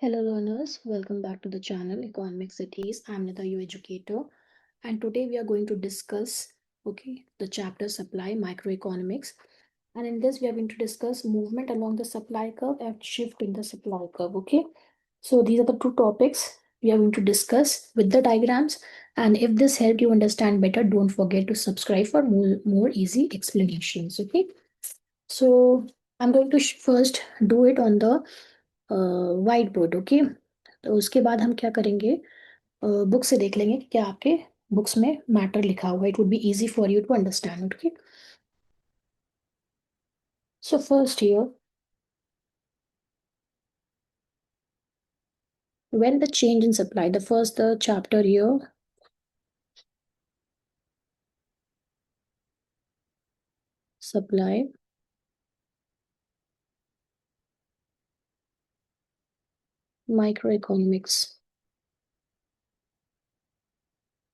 Hello learners, welcome back to the channel Economic Cities. I'm Nita, your educator, and today we are going to discuss the chapter supply microeconomics. And in this we are going to discuss movement along the supply curve and shift in the supply curve. So these are the two topics we are going to discuss with the diagrams. And if this helped you understand better, don't forget to subscribe for more easy explanations. So I'm going to first do it on the white board. Okay, तो उसके बाद हम क्या करेंगे, book से देख लेंगे कि क्या आपके बुक्स में मैटर लिखा हुआ है। It would be easy for you to understand. Okay, so first here, when the change in supply, the first the chapter here, supply microeconomics,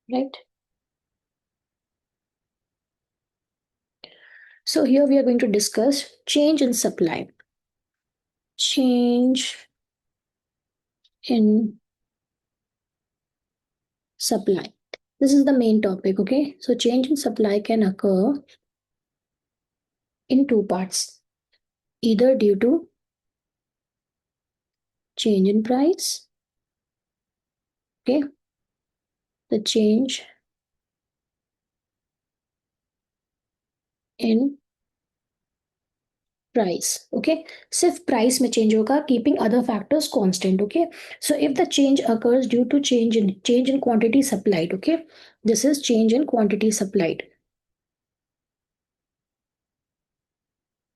right? So here we are going to discuss change in supply, change in supply. This is the main topic. Okay, so change in supply can occur in two parts, either due to change in price, okay, the change in price, okay, सिर्फ price में change होगा, keeping other factors constant, okay. So if the change occurs due to change in quantity supplied, okay, this is change in quantity supplied.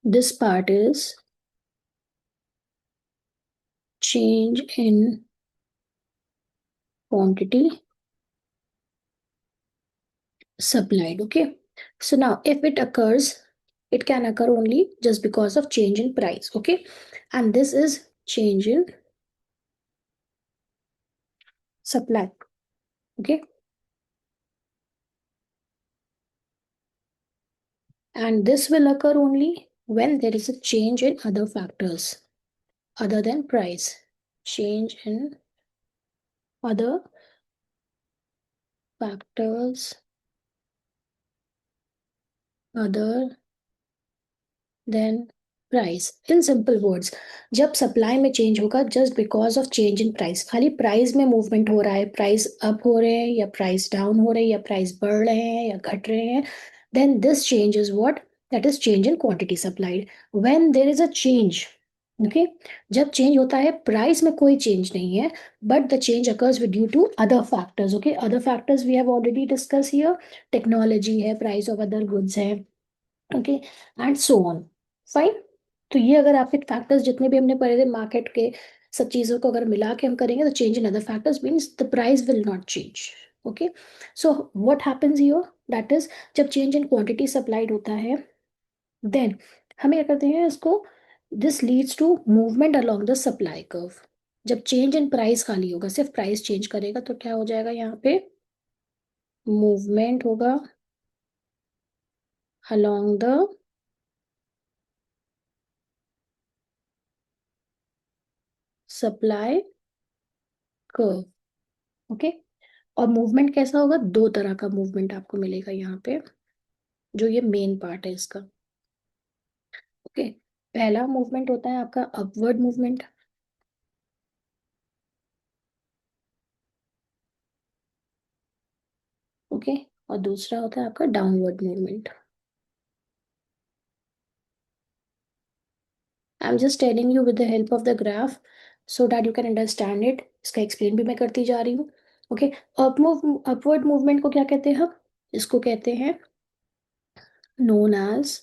This part is change in quantity supplied, okay. So now if it occurs, it can occur only just because of change in price, okay, and this is change in supply, okay. And this will occur only when there is a change in other factors other than price. Change in other factors other than price. In simple words, जब supply में change होगा just because of change in price, खाली price में movement हो रहा है, price up हो रहे हैं या प्राइस डाउन हो रहे हैं या प्राइस बढ़ रहे हैं या घट रहे हैं, then this change is what, that is change in quantity supplied. When there is a change, okay, जब चेंज होता है प्राइस में कोई चेंज नहीं है, but the change occurs with due to other factors, okay. Other factors we have already discuss here, technology है, price of other goods है, okay, and so on, fine. तो ये अगर आपके फैक्टर्स जितने भी हमने पढ़े थे मार्केट के, सब चीजों को अगर मिला के हम करेंगे तो change in other factors means the price will not change, okay. So what happens here, that is जब चेंज इन क्वांटिटी सप्लाइड होता है, देन हमें क्या करते हैं इसको, this leads to movement along the supply curve. जब चेंज इन प्राइस खाली होगा, सिर्फ प्राइस चेंज करेगा तो क्या हो जाएगा, यहाँ पे मूवमेंट होगा along the supply curve, okay. और मूवमेंट कैसा होगा, दो तरह का मूवमेंट आपको मिलेगा यहाँ पे, जो ये मेन पार्ट है इसका, ओके। पहला मूवमेंट होता है आपका अपवर्ड मूवमेंट, ओके, और दूसरा होता है आपका downward movement. I am just telling you with the help of the graph so that you can understand it. इसका एक्सप्लेन भी मैं करती जा रही हूँ, ओके। अपवर्ड मूवमेंट को क्या कहते हैं हम, इसको कहते हैं नोन एज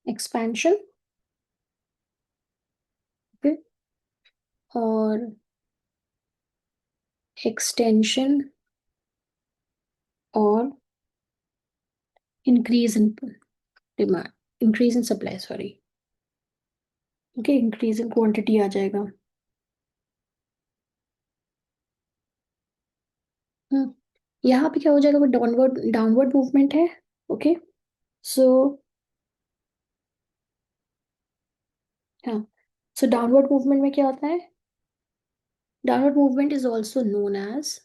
एक्सपेंशन, ओके, और एक्सटेंशन और increase in demand, increase in supply, sorry, okay, increase in quantity आ जाएगा। यहाँ पे क्या हो जाएगा, वो डाउनवर्ड डाउनवर्ड मूवमेंट है, ओके। सो हाँ, सो डाउनवर्ड मूवमेंट में क्या होता है? Downward movement is also known as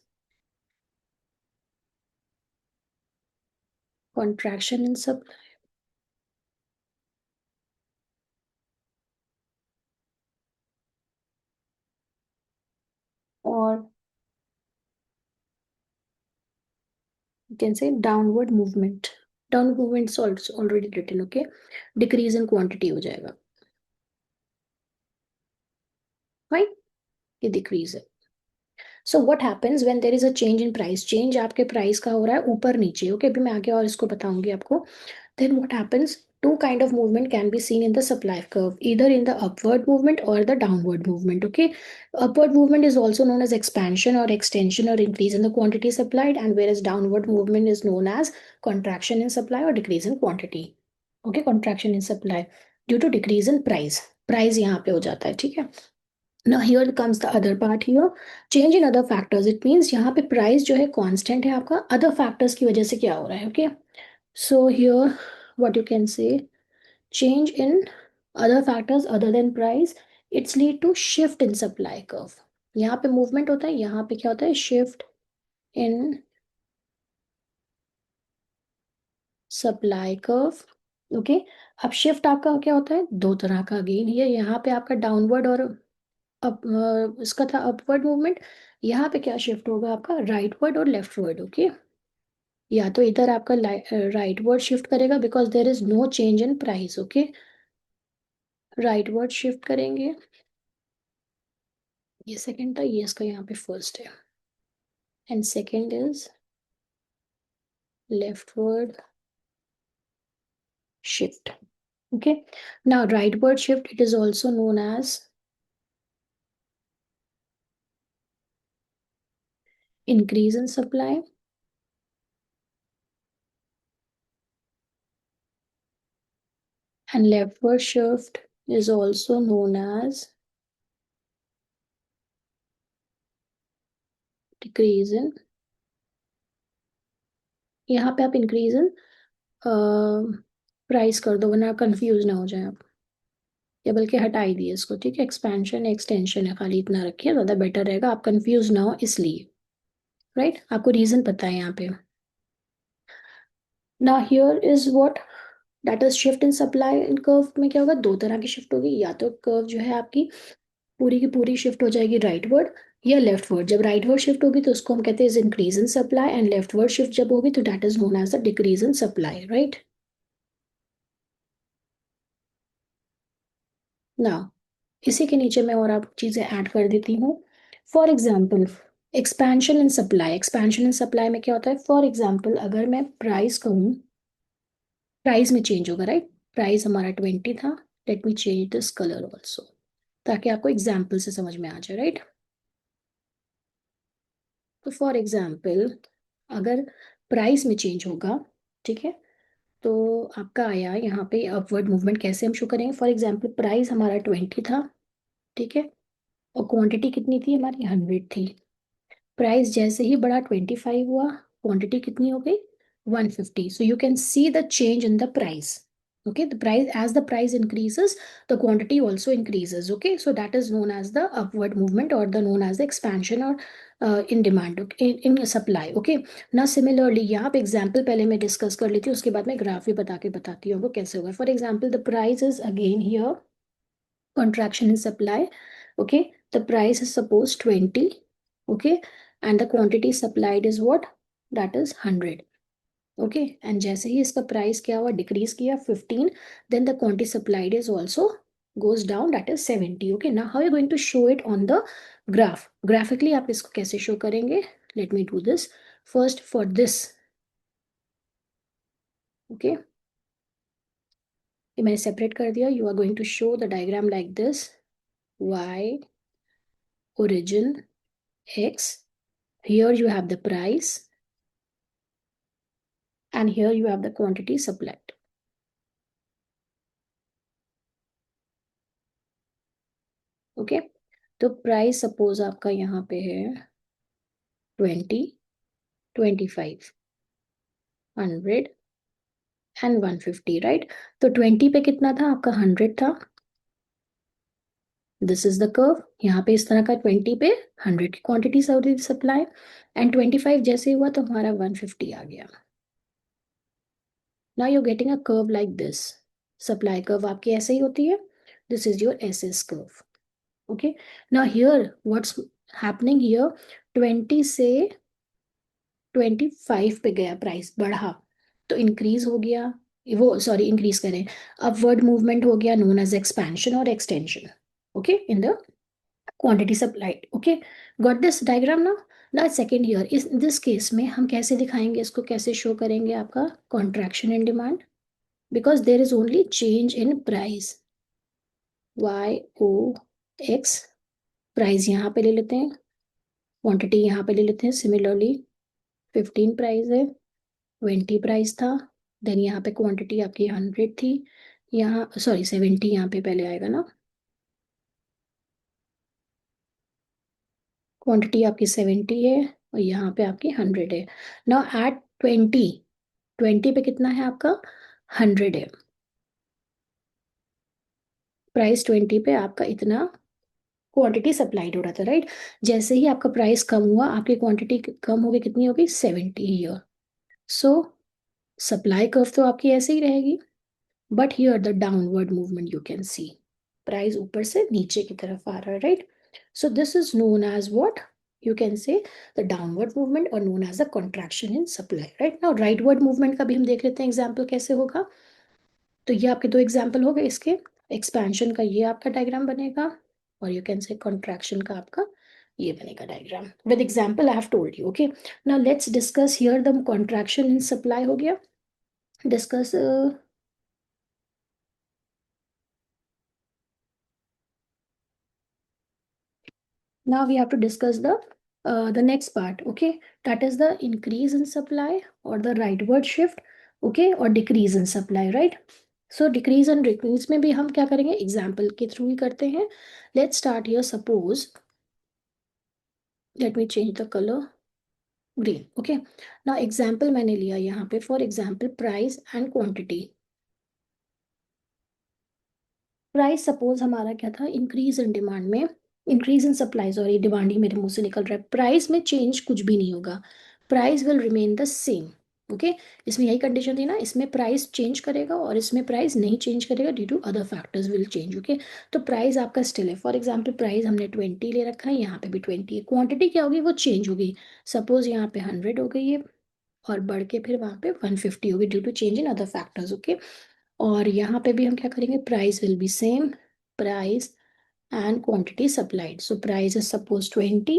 contraction in supply, और you can say downward movement. Downward movement is also already written, okay? Decrease in quantity हो जाएगा, right? ये decrease है. So what happens when there is a change in price? Change आपके price का हो रहा है ऊपर नीचे, okay? अभी मैं आगे और इसको बताऊंगी आपको. Then what happens? Two kind of movement can be seen in the supply curve, either in the upward movement or the downward movement, okay? Upward movement is also known as expansion or extension or increase in the quantity supplied, and whereas downward movement is known as contraction in supply or decrease in quantity. Okay, contraction in supply due to decrease in price. Price यहाँ पे हो जाता है, ठीक है? Now here comes the other part here. Change in other factors. It means यहाँ पे price जो है constant है आपका, other factors की वजह से क्या हो रहा है, okay? So here what you can say, change in other factors other than price, it's lead to shift in supply curve. यहाँ पे movement होता है, यहाँ पे क्या होता है? Shift in supply curve. Okay, अब शिफ्ट आपका क्या होता है? दो तरह का, अगेन ये यहाँ पे आपका डाउनवर्ड और अप, इसका था अपवर्ड मूवमेंट. यहाँ पे क्या शिफ्ट होगा आपका? राइटवर्ड और लेफ्टवर्ड, ओके? या तो इधर आपका राइटवर्ड शिफ्ट करेगा because there is no change in price, okay? Rightward shift करेंगे, ये सेकंड था, ये इसका यहाँ पे फर्स्ट है, and second is leftward shift. Okay, now rightward shift, it is also known as increase in supply, and leftward shift is also known as decrease in. यहाँ पे आप increase in प्राइस कर दो वरना कंफ्यूज ना हो जाए आप, या बल्कि हटा ही दिए इसको, ठीक है? एक्सपेंशन एक्सटेंशन है, खाली इतना रखिए, ज़्यादा बेटर रहेगा, आप कंफ्यूज ना हो इसलिए, राइट? आपको रीजन पता है यहाँ पे. ना here is what, that is shift in supply. In curve में क्या होगा? दो तरह की शिफ्ट होगी, या तो कर्व जो है आपकी पूरी की पूरी शिफ्ट हो जाएगी राइटवर्ड या लेफ्टवर्ड. जब राइटवर्ड शिफ्ट होगी तो उसको हम कहते हैं increase in supply, and leftward shift जब होगी तो that is known as the decrease in supply, right? ना इसी के नीचे मैं और आप चीजें ऐड कर देती हूँ. For example expansion in supply. Expansion in supply में क्या होता है? फॉर एग्जाम्पल अगर मैं प्राइस कहूँ, प्राइस में चेंज होगा, राइट? प्राइस हमारा 20 था. Let me change this colour also, ताकि आपको एग्जाम्पल से समझ में आ जाए, राइट? तो फॉर एग्जाम्पल अगर प्राइस में चेंज होगा, ठीक है, तो आपका आया यहाँ पे अपवर्ड मूवमेंट. कैसे हम शो करेंगे? फॉर एग्जाम्पल प्राइस हमारा 20 था, ठीक है, और क्वांटिटी कितनी थी हमारी? 100 थी. प्राइस जैसे ही बढ़ा 25 हुआ, क्वांटिटी कितनी हो गई? 150. So you can see the change in the price. Okay, the price, as the price increases, the quantity also increases. Okay, so that is known as the upward movement, or the known as the expansion, or in demand, okay, in supply. Okay, now similarly यहाँ पे example पहले मैं discuss कर लेती हूँ, उसके बाद मैं graph भी बता के बताती हूँ वो कैसे होगा. For example, the price is again here contraction in supply. Okay, the price is suppose 20. Okay, and the quantity supplied is what? That is 100. Okay, and जैसे ही इसका प्राइस क्या हुआ? डिक्रीज किया 15, then the quantity supplied is also goes down, that is 70. Okay, now how are you going to show it on the graph? Graphically आप इसको कैसे show करेंगे? Let me do this first for this. Okay, ये मैंने separate कर दिया. You are going to show the diagram like this: y origin x, here you have the price, and here you have the quantity supplied. Okay, तो price suppose आपका यहाँ पे है 20, 25, 100 and 150, right? तो 20 पे कितना था आपका? 100 था. दिस इज द कर्व, यहाँ पे इस तरह का 20 पे 100 की क्वांटिटी सप्लाई, एंड 25 जैसे हुआ तो हमारा 150 आ गया। Now you getting a curve like this, supply curve आपकी ऐसे ही होती है, this is your S S curve. Okay, now here what's happening here, 20 से 25 पे गया प्राइस, बढ़ा तो इंक्रीज हो गया, वो सॉरी इंक्रीज करें, अपवर्ड मूवमेंट हो गया, नोन एज एक्सपेंशन और extension, okay, in the quantity supplied. Okay, got this diagram ना। ना सेकेंड ईयर इस दिस केस में हम कैसे दिखाएंगे इसको, कैसे शो करेंगे आपका contraction in demand, because there is only change in price, Y O X, price यहाँ पे ले लेते हैं, क्वांटिटी यहाँ पे ले लेते हैं, सिमिलरली 15 प्राइस है, 20 प्राइस था, देन यहाँ पे क्वांटिटी आपकी 100 थी, यहाँ सॉरी 70 यहाँ पे पहले आएगा ना, क्वांटिटी आपकी 70 है और यहाँ पे आपकी 100 है। नाउ एट 20, 20 पे कितना है आपका, 100 है, प्राइस 20 पे आपका इतना क्वांटिटी सप्लाइड हो रहा था, राइट। जैसे ही आपका प्राइस कम हुआ आपकी क्वांटिटी कम हो गई, कितनी हो गई, 70 हियर। सो सप्लाई कर्व तो आपकी ऐसे ही रहेगी, but here the downward movement you can see, price ऊपर से नीचे की तरफ आ रहा है, right. So this is known as what, you can say the downward movement और known as the contraction in supply, right. Now rightward movement का भी हम देख लेते हैं एग्जाम्पल कैसे होगा। तो ये आपके दो एग्जाम्पल हो गए इसके, एक्सपेंशन का ये आपका डायग्राम बनेगा, और यू कैन से कॉन्ट्रैक्शन का आपका ये बनेगा diagram, with example I have told you. Okay, now let's discuss here the contraction in supply हो गया, discuss now we have to discuss the next part, okay, that is the increase in supply or the rightward shift, okay, or decrease in supply, right। so decrease and decrease में भी हम क्या करेंगे, example के through ही करते हैं। let's start here, suppose let me change the color green, okay। now example मैंने लिया यहाँ पे, for example price and quantity, price suppose हमारा क्या था, इंक्रीज इन डिमांड में, increase in supply, sorry demand ही मेरे मुंह से निकल रहा है, प्राइस में चेंज कुछ भी नहीं होगा, price will remain the same. Okay, इसमें यही कंडीशन थी ना, इसमें प्राइस चेंज करेगा और इसमें प्राइस नहीं चेंज करेगा, due to other factors will change. Okay, तो प्राइस आपका स्टिल है, फॉर एग्जाम्पल प्राइस हमने 20 ले रखा है, यहाँ पे भी 20 है, क्वांटिटी क्या होगी, वो चेंज होगी, सपोज यहाँ पे 100 हो गई है और बढ़ के फिर वहाँ पे 150 होगी, due to change in other factors. Okay, और यहाँ पे भी हम क्या करेंगे, price will be same, price and quantity supplied. So price is suppose 20,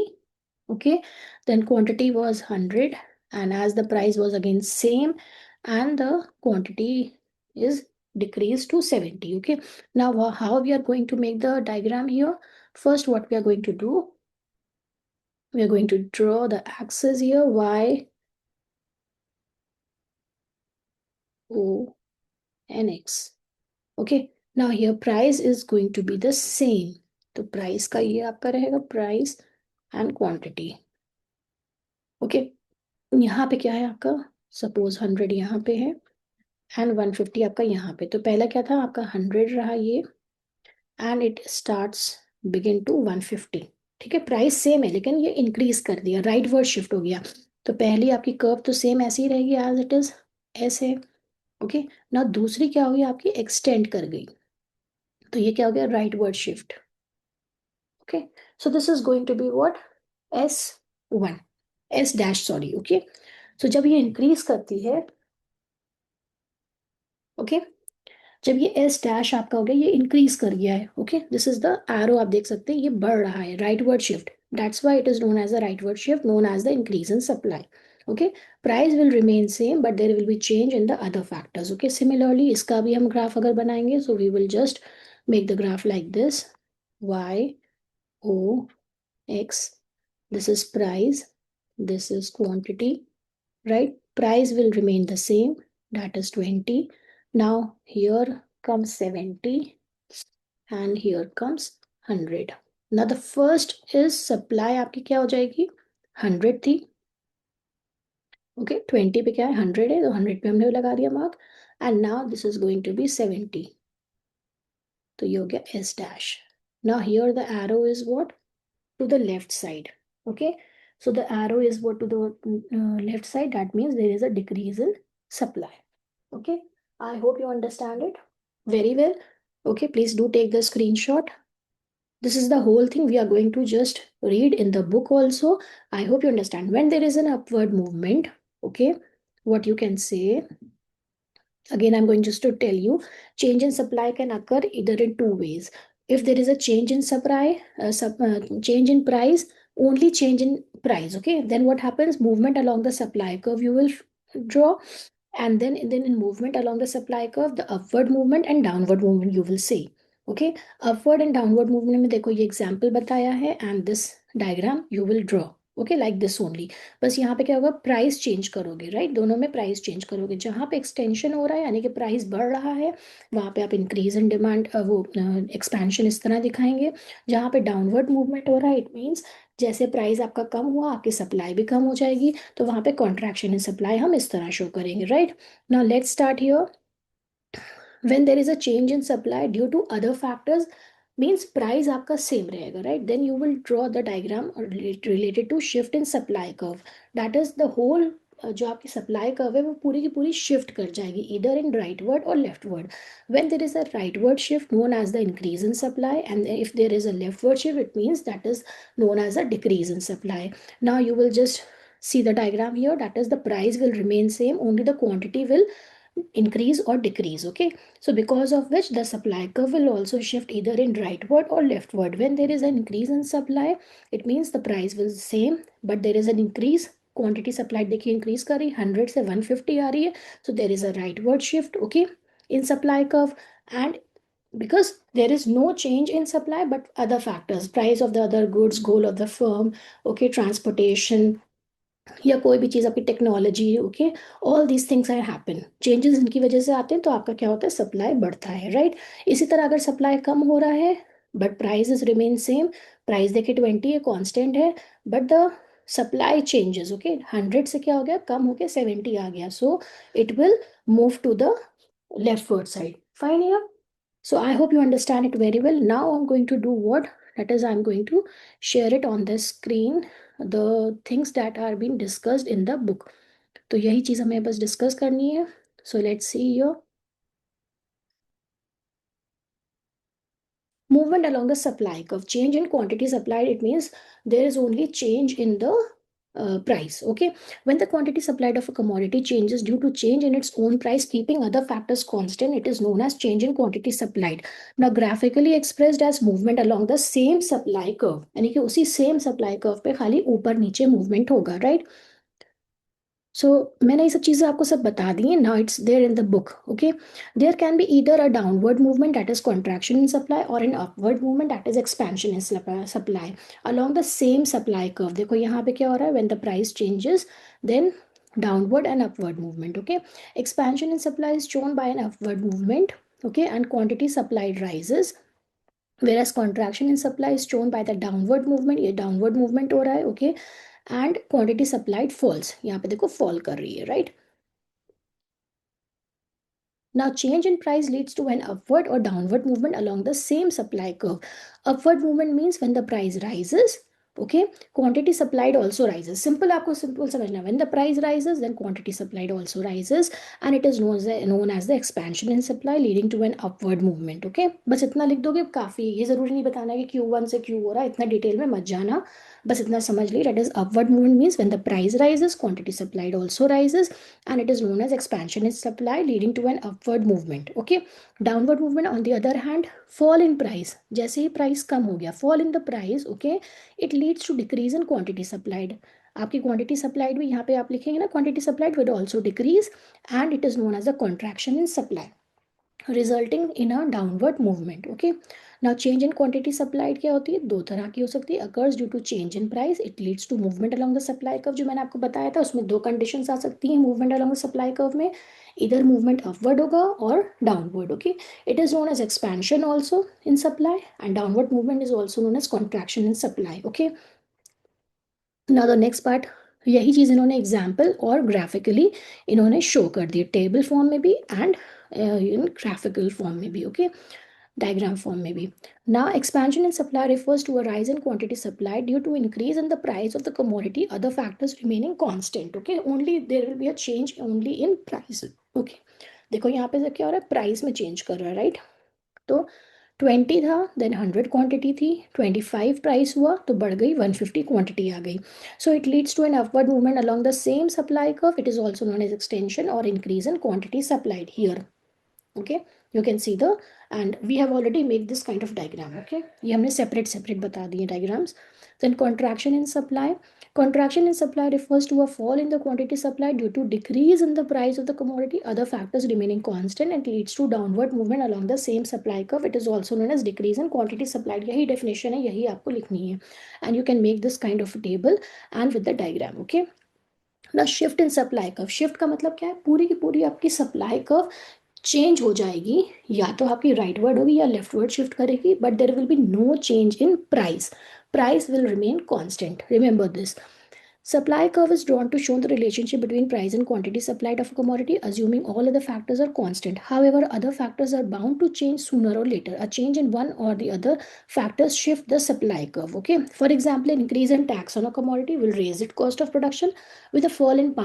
okay, then quantity was 100, and as the price was again same and the quantity is decreased to 70, okay। now how we are going to make the diagram here, first what we are going to do, we are going to draw the axis here, y o and x, okay। now here price is going to be the same, तो price का ये आपका रहेगा price and quantity, okay. यहाँ पे क्या है आपका, सपोज 100 यहाँ पे है एंड 150 आपका यहाँ पे, तो पहला क्या था आपका 100 रहा ये, and it starts begin to 150, ठीक है, प्राइस सेम है लेकिन ये इंक्रीज कर दिया, राइट वर्ड शिफ्ट हो गया, तो पहली आपकी कर्व तो सेम ऐसी ही रहेगी एज इट इज, ऐसे, ओके। ना दूसरी क्या हुई आपकी, एक्सटेंड कर गई, तो ये क्या हो गया, rightward shift, okay. So this is going to be what, S1, S dash sorry, okay. So जब ये इंक्रीज करती है, ओके, जब ये एस डैश आपका हो गया, ये इंक्रीज कर गया है, okay, this is the arrow, आप देख सकते हैं ये बढ़ रहा है, rightward shift, that's why it is known as the rightward shift, known as the increase in supply, okay. Price will remain same but there will be change in the other factors, okay. Similarly इसका भी हम graph अगर बनाएंगे, so we will just make the graph like this, Y O x, this is price, this is quantity, right, price will remain the same, that is 20, now here comes 70 and here comes 100। now the first is supply आपकी क्या हो जाएगी, 100 थी, okay, 20 पे क्या है, 100 है, तो 100 पे हमने लगा दिया mark, and now this is going to be 70, तो ये हो गया S dash, Now here the arrow is what? To the left side. Okay, so the arrow is what? To the left side. That means there is a decrease in supply. Okay, I hope you understand it very well. Okay, please do take the screenshot. This is the whole thing we are going to just read in the book also. I hope you understand. When there is an upward movement, okay, what you can say, again, I'm going just to tell you, change in supply can occur either in two ways. If there is a change in supply, change in price, only change in price, okay, then what happens? Movement along the supply curve you will draw, and then in movement along the supply curve, the upward movement and downward movement you will see. Okay, upward and downward movement में देखो ये example बताया है, and this diagram you will draw. Okay, like this only. बस यहाँ पे क्या होगा? प्राइस चेंज करोगे, राइट? दोनों में प्राइस चेंज करोगे. जहाँ पे एक्सटेंशन हो रहा है यानी कि प्राइस बढ़ रहा है, वहाँ पे आप इंक्रीज इन डिमांड, वो एक्सपेंशन इस तरह दिखाएंगे. जहाँ पे डाउनवर्ड मूवमेंट हो रहा है, इट मीन्स जैसे प्राइस आपका कम हुआ, आपकी सप्लाई भी कम हो जाएगी, तो वहाँ पे कॉन्ट्रैक्शन इन सप्लाई हम इस तरह शो करेंगे, right? Now let's start here. When there is a change in supply due to other factors, means price आपका सेम रहेगा, right? Then you will draw the diagram related to shift in supply curve. That is the whole जो आपकी supply curve है वो पूरी की पूरी shift कर जाएगी, इधर इन राइटवर्ड और leftward. When there is a rightward shift known as the increase in supply, and if there is a leftward shift it means that is known as a decrease in supply. Now you will just see the diagram here. That is, the price will remain same, only the quantity will increase or decrease. Okay, so because of which the supply curve will also shift either in rightward or leftward. When there is an increase in supply, it means the price will same, but there is an increase. Quantity supply देखिए increase कर रही है, 100 से 150 आ रही है, so there is a rightward shift, okay, in supply curve. And because there is no change in supply but other factors, price of the other goods, goal of the firm, okay, transportation, या कोई भी चीज़ आपकी technology, okay, all these things are happen, changes इनकी वजह से आते हैं, तो आपका क्या होता है? सप्लाई बढ़ता है, राइट? इसी तरह अगर सप्लाई कम हो रहा है but price is remain same, price देखिए 20 है, कांस्टेंट है, but the supply changes, okay, 100 से क्या हो गया? कम होके 70 आ गया, so it will move to the leftward side. Fine here. So I hope you understand it very well. Now I'm going to do what? That is, I'm going to share it on the screen, the things that are being discussed in the book. तो यही चीज़ हमें बस discuss करनी है. So let's see here. Movement along the supply curve. Change in quantity supplied, it means there is only change in the price. Okay, when the quantity supplied of a commodity changes due to change in its own price, keeping other factors constant, it is known as change in quantity supplied. Now graphically expressed as movement along the same supply curve, यानी कि उसी same supply curve पे खाली ऊपर नीचे movement होगा, right? सो मैंने ये सब चीज़ें आपको सब बता दी हैं. Now it's there in the book. Okay, there can be either a downward movement that is contraction in supply, और an upward movement that is expansion in supply along the same supply curve. देखो यहाँ पे क्या हो रहा है? when the price changes, then downward and upward movement. Okay, expansion in supply is shown by an upward movement, okay, and quantity supplied rises, whereas contraction in supply is shown by the downward movement. ये downward movement हो रहा है, okay, and quantity supplied falls. यहाँ पे देखो fall कर रही है, right? Now, change in price leads to an upward or downward movement along the same supply curve. Upward movement means when the price rises, okay, quantity supplied also rises. Simple, आपको simple समझना. When the price rises, then quantity supplied also rises, and it is known as the expansion in supply leading to an upward movement. Okay, बस इतना लिख दोगे काफी. ये जरूरी नहीं बताना कि Q1 से Q हो रहा है, इतना डिटेल में मत जाना. बस इतना समझ ली. That is, upward movement means when the price rises, quantity supplied also rises, and it is known as expansion in supply leading to an upward movement. Okay, downward movement on the other hand, fall in price. जैसे ही price कम हो गया, fall in the price, okay, it leads to decrease in quantity supplied. आपकी quantity supplied भी यहाँ पे आप लिखेंगे ना, quantity supplied will also decrease, and it is known as the contraction in supply resulting in a downward movement. Okay, now change in quantity supplied क्या होती है? दो तरह की हो सकती है. Occurs due to change in price, it leads to movement along the supply curve. जो मैंने आपको बताया था उसमें दो कंडीशंस आ सकती हैं movement along the supply curve में. इधर मूवमेंट अपवर्ड होगा और downward. Okay, it is known as expansion also in supply, and downward movement is also known as contraction in supply. Okay, now the next part, यही चीज़ इन्होंने example और graphically इन्होंने show कर दी, टेबल फॉर्म में भी एंड इन ग्राफिकल फॉर्म में भी. ओके, डायग्राम फॉर्म में भी. Now, expansion in supply refers to a rise in quantity supplied due to increase in the price of the commodity, other factors remaining constant. Okay, only there will be a change only in price. Okay, देखो यहाँ पे क्या हो रहा है, price में change कर रहा है, राइट. तो 20 था, देन 100 क्वांटिटी थी, 25 प्राइस हुआ तो बढ़ गई 150 क्वांटिटी आ गई. So it leads to an upward movement along the same supply curve. It is also known as extension or increase in quantity supplied here. Okay, you can see the, and we have already made this kind of diagram. Okay, ये हमने separate separate बता दिए diagrams. Then contraction in supply. Contraction in supply refers to a fall in the quantity supply due to decrease in the price of the commodity, other factors remaining constant, and leads to downward movement along the same supply curve. It is also known as decrease in quantity supplied. यही definition है, यही आपको लिखनी है. And you can make this kind of table and with the diagram. Okay, ना shift in supply curve. Shift का मतलब क्या है, पूरी की पूरी आपकी सप्लाई कर्व चेंज हो जाएगी, या तो आपकी राइट वर्ड होगी या लेफ्ट वर्ड शिफ्ट करेगी, but there will be no change in price. Price will remain constant. Remember this. Supply curve is drawn to show the relationship between price and quantity supplied of a commodity, assuming all other factors are constant. However, other factors are bound to change sooner or later. A change in one or the other factors shift the supply curve. Okay. For example, an increase in tax on a commodity will raise its cost of production. With a fall in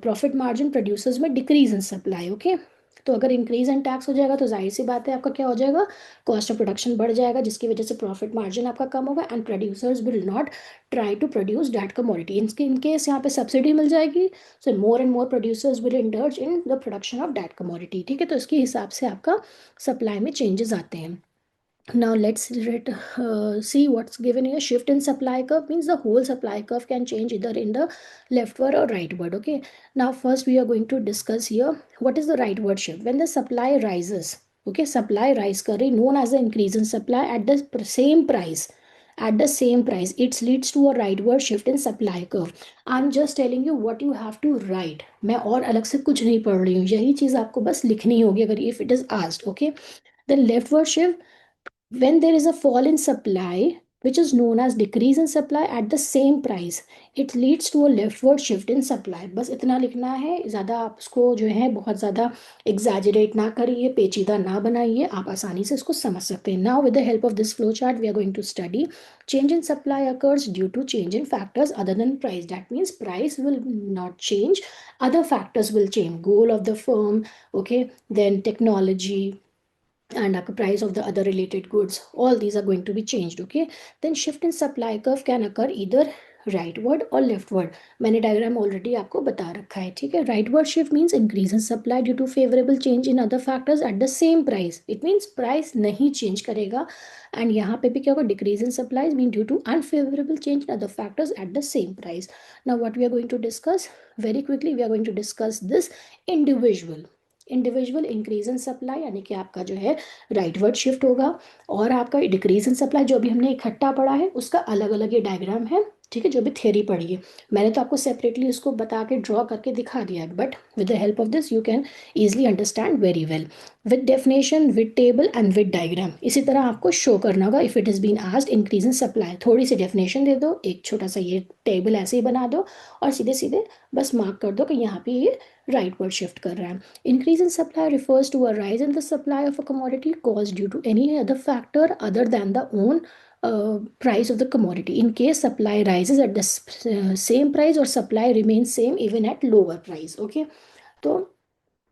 profit margin, producers may decrease in supply. Okay. तो अगर increase in tax हो जाएगा तो जाहिर सी बात है आपका क्या हो जाएगा, कॉस्ट ऑफ प्रोडक्शन बढ़ जाएगा, जिसकी वजह से प्रॉफिट मार्जिन आपका कम होगा, and producers will not try to produce that commodity. In case यहाँ पे सब्सिडी मिल जाएगी, so more and more producers will indulge in the production of that commodity. ठीक है, तो इसके हिसाब से आपका सप्लाई में चेंजेस आते हैं. Now see what's given here. Shift in supply curve means the whole supply curve can change either in the leftward or rightward. Okay. Now first we are going to discuss here what is the rightward shift. When the supply rises, okay, supply rise curve known as the increase in supply at the same price. At the same price, it leads to a rightward shift in supply curve. I'm just telling you what you have to write. मैं और अलग से कुछ नहीं पढ़ रही हूँ, यही चीज़ आपको बस लिखनी होगी अगर if it is asked. Okay. Then leftward shift when there is a fall in supply, which is known as decrease in supply at the same price, it leads to a leftward shift in supply. बस इतना लिखना है, ज़्यादा आप उसको जो है बहुत ज़्यादा एग्जैजरेट ना करिए, पेचीदा ना बनाइए, आप आसानी से इसको समझ सकते हैं. Now with the help of this flow chart we are going to study change in supply occurs due to change in factors other than price. That means price will not change, other factors will change. Goal of the firm, okay, then technology, and the price of the other related goods, all these are going to be changed. Okay, then shift in supply curve can occur either rightward or leftward. मैंने diagram already आपको बता रखा है. ठीक है, rightward shift means increase in supply due to favorable change in other factors at the same price. It means price नहीं change करेगा, and यहाँ पे भी क्या होगा, decrease in supply mean due to unfavorable change in other factors at the same price. Now what we are going to discuss very quickly, we are going to discuss this individual increase in supply, यानी कि आपका जो है rightward shift होगा, और आपका decrease in supply जो भी हमने इकट्ठा पढ़ा है उसका अलग अलग ये डायग्राम है. ठीक है, जो भी थियरी पढ़ी है मैंने तो आपको सेपरेटली उसको बता के ड्रॉ करके दिखा दिया है, but with the help of this you can easily understand very well with definition, with table and with diagram. इसी तरह आपको शो करना होगा if it is been asked increase in supply, थोड़ी सी डेफिनेशन दे दो, एक छोटा सा ये टेबल ऐसे ही बना दो, और सीधे सीधे बस मार्क कर दो कि यहाँ पे ये राइटवर्ड शिफ्ट कर रहा है. Increase in supply refers to a rise in the supply of a commodity caused due to any other factor other than the own price of the commodity. In case supply rises at the same price or supply remains same even at lower price. Okay, तो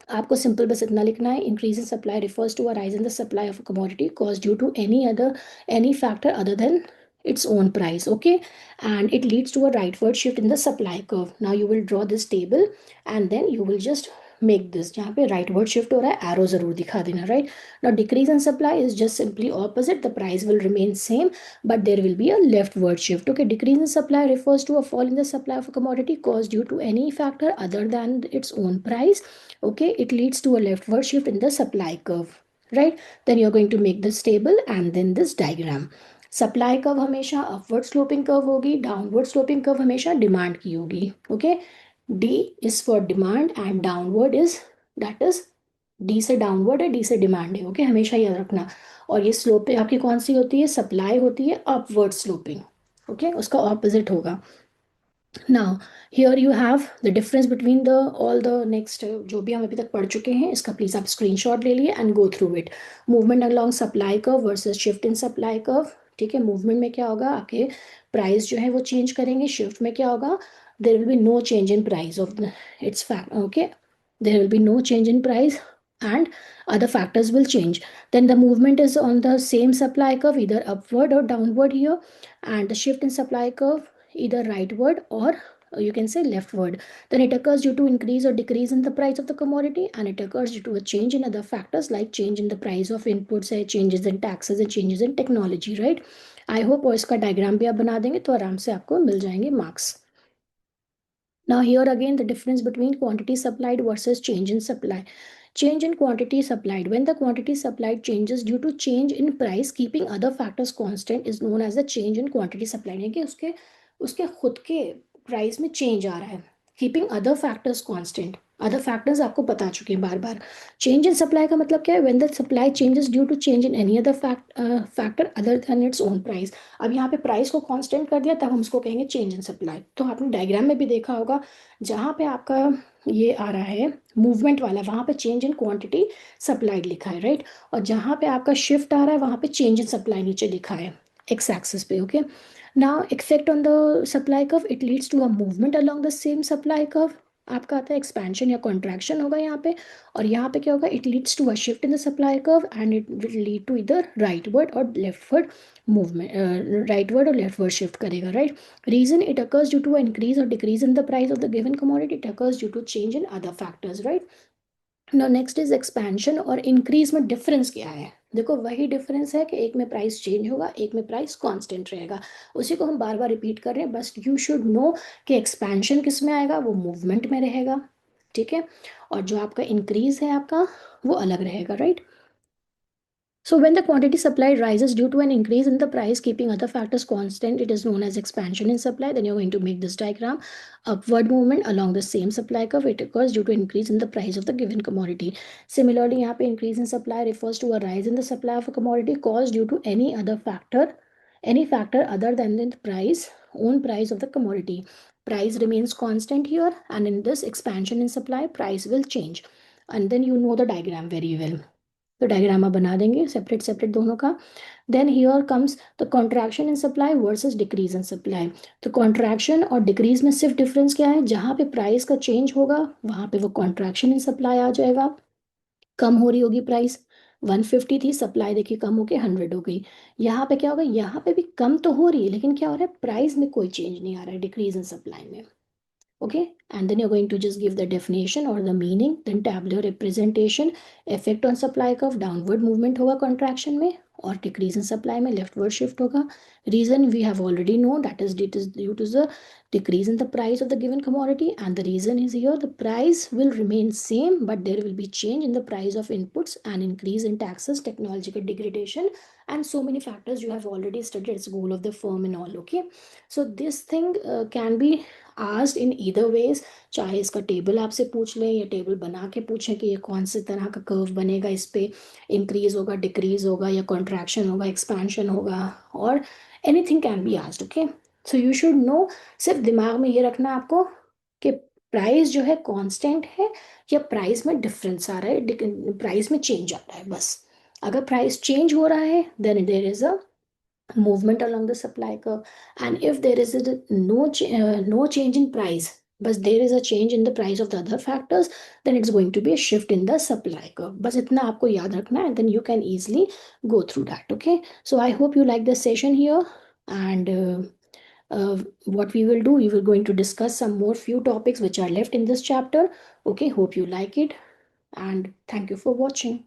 आपको simple बस इतना लिखना है, increase in supply refers to a rise in the supply of a commodity cause due to any factor other than its own price. Okay, and it leads to a rightward shift in the supply curve. Now you will draw this table and then you will just make this, जहाँ पे rightward shift हो रहा है arrow जरूर दिखा देना, right? Now decrease in supply is just simply opposite, the price will remain same but there will be a leftward shift. Okay, decrease in supply refers to a fall in the supply of a commodity caused due to any factor other than its own price. Okay, it leads to a leftward shift in the supply curve, right? Then you're going to make this table and then this diagram. Supply curve हमेशा upward sloping curve होगी, downward sloping curve हमेशा demand की होगी. Okay, D is for demand and downward is, that is D से downward है, D से demand है. Okay, हमेशा याद रखना. और ये स्लोप आपकी कौन सी होती है, सप्लाई होती है अपवर्ड स्लोपिंग. ओके, उसका ऑपोजिट होगा. Now here you have the difference between the all the next जो भी हम अभी तक पढ़ चुके हैं, इसका प्लीज आप स्क्रीनशॉट ले लिए and go through it. Movement along supply curve versus shift in supply curve. ठीक है, मूवमेंट में क्या होगा, आपके प्राइस जो है वो चेंज करेंगे। शिफ्ट में क्या होगा, there will be no change in price of its fact, okay, there will be no change in price and other factors will change. Then the movement is on the same supply curve, either upward or downward here, and the shift in supply curve either rightward or you can say leftward. Then it occurs due to increase or decrease in the price of the commodity, and it occurs due to a change in other factors like change in the price of inputs, changes in taxes and changes in technology, right? I hope और इसका diagram भी आप बना देंगे तो आराम से आपको मिल जाएंगे marks. Now here again the difference between quantity supplied versus change in supply. Change in quantity supplied. When the quantity supplied changes due to change in price, keeping other factors constant is known as the change in quantity supplied. यानी कि उसके उसके खुद के price में change आ रहा है। Keeping other factors constant, other factors आपको बता चुके हैं बार बार। चेंज इन सप्लाई का मतलब क्या है, when the supply changes due to change in any other factor other than its own price. अब यहाँ पे प्राइस को कांस्टेंट कर दिया तब हम उसको कहेंगे चेंज इन सप्लाई। तो आपने डायग्राम में भी देखा होगा, जहाँ पे आपका ये आ रहा है मूवमेंट वाला, वहाँ पे चेंज इन क्वांटिटी सप्लाइड लिखा है, राइट। और जहाँ पे आपका शिफ्ट आ रहा है वहाँ पे चेंज इन सप्लाई नीचे लिखा है एक्स एक्सिस पे, okay. Now effect on the supply curve, it leads to a movement along the same supply curve. आपका आता है एक्सपेंशन या कॉन्ट्रैक्शन होगा यहाँ पे, और यहाँ पे क्या होगा, it leads to a shift in the supply curve and it will lead to इधर राइटवर्ड और लेफ्टवर्ड मूवमेंट, राइटवर्ड और लेफ्टवर्ड शिफ्ट करेगा, right. Reason, it occurs due to an increase or decrease in the price of the given commodity. It occurs due to change in other factors, right? Now next is expansion और increase में difference क्या है। देखो वही difference है कि एक में price change होगा, एक में price constant रहेगा। उसी को हम बार बार repeat कर रहे हैं, बस you should know कि expansion किस में आएगा, वो movement में रहेगा, ठीक है। और जो आपका increase है आपका, वो अलग रहेगा, right? So when the quantity supplied rises due to an increase in the price, keeping other factors constant, it is known as expansion in supply. Then you're going to make this diagram. Upward movement along the same supply curve, it occurs due to increase in the price of the given commodity. Similarly, यहाँ पे increase in supply refers to a rise in the supply of a commodity caused due to any factor other than the own price of the commodity. Price remains constant here, and in this expansion in supply, price will change. And then you know the diagram very well. तो diagram आप बना देंगे separate separate दोनों का। Then here comes the contraction in supply versus decrease in supply. तो contraction और decrease में सिर्फ डिफरेंस क्या है, जहाँ पे प्राइस का चेंज होगा वहाँ पे वो कॉन्ट्रैक्शन इन सप्लाई आ जाएगा। कम हो रही होगी प्राइस, 150 थी, सप्लाई देखिए कम होके 100 हो गई। यहाँ पे क्या होगा, यहाँ पे भी कम तो हो रही है लेकिन क्या हो रहा है, प्राइस में कोई चेंज नहीं आ रहा है डिक्रीज इन सप्लाई में, okay. And then you're going to just give the definition or the meaning, then tabular representation, effect on supply curve, downward movement होगा contraction में, और decrease in supply में leftward shift होगा। Reason we have already known, that is it is due to the decrease in the price of the given commodity, and the reason is here the price will remain same but there will be change in the price of inputs and increase in taxes, technological degradation, and so many factors you have already studied. It's goal of the firm and all, okay. So this thing can be asked in either ways, चाहे इसका table आपसे पूछ लें या table बना के पूछें कि ये कौन से तरह का कर्व बनेगा, इस पे इंक्रीज होगा, डिक्रीज होगा, या कॉन्ट्रैक्शन होगा, एक्सपेंशन होगा, और anything can be asked, okay. So you should know, सिर्फ दिमाग में ये रखना है आपको कि प्राइस जो है कांस्टेंट है या प्राइस में डिफरेंस आ रहा है, प्राइस में चेंज आ रहा है, बस। अगर प्राइस चेंज हो रहा है then there is a movement along the supply curve, and if there is no change in price but there is a change in the price of the other factors, then it's going to be a shift in the supply curve. बस इतना आपको याद रखना है, and then you can easily go through that, okay. So I hope you like this session here, and what we will do, we will going to discuss some more few topics which are left in this chapter, okay. Hope you like it, and thank you for watching.